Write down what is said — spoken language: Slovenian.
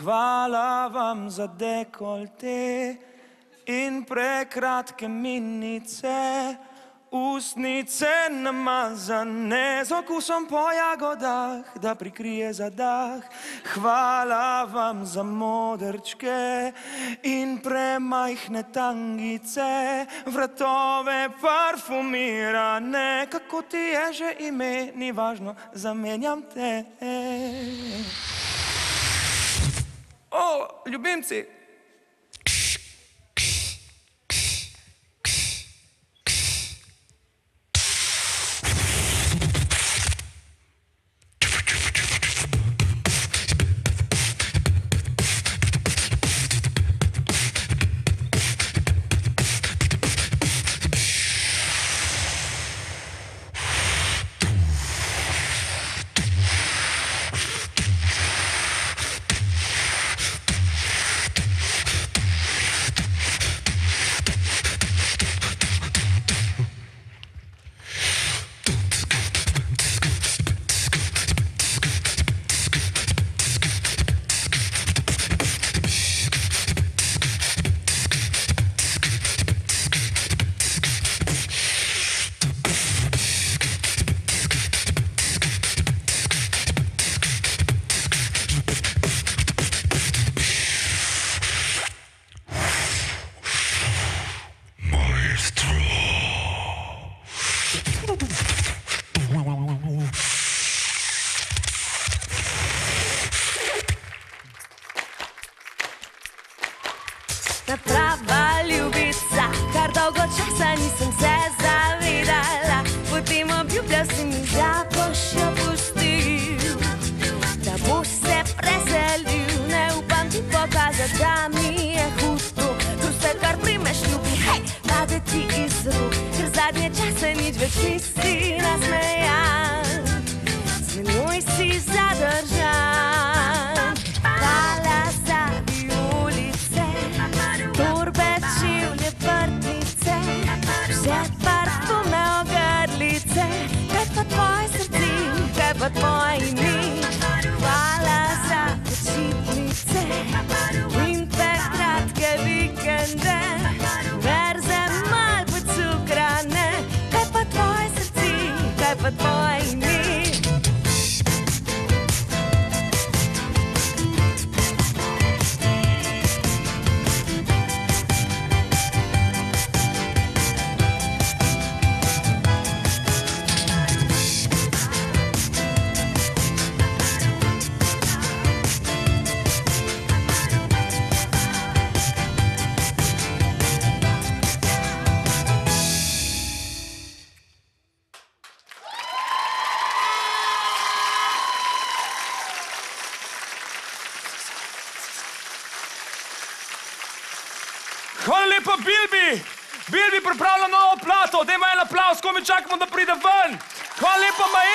Hvala vam za dekolte in prekratke minice, ustnice namazane z okusom po jagodah, da prikrije zadah. Hvala vam za modrčke in premajhne tangice, vratove parfumirane, kako ti je že ime, ni važno, zamenjam te. O, ljubimci! Prava ljubica, kar dolgo časa nisem se zavedala. Potem obljubljal si mi, da boš jo pustil, da boš se preselil. Ne upam ti pokazati, da mi je hudo, tu vse kar primeš ljubi, hej, pade ti iz rok, ker zadnje čase nič več nisi nasmejan, z menoj si zadržan. Hvala za vijolice, torbe, čevlje, vrtnice, vse parfume, ogrlice. Kaj pa tvoje srce, kaj pa tvoje ime? Hvala za počitnice in prekratke vikende, verze mal pocukrane. Kaj pa tvoje srce, kaj pa tvoje ime? Hvala lepa, Bilbi! Bilbi pripravlja novo plato, dajmo en aplavz, ko mi čakamo, da pride ven! Hvala lepa, Maja!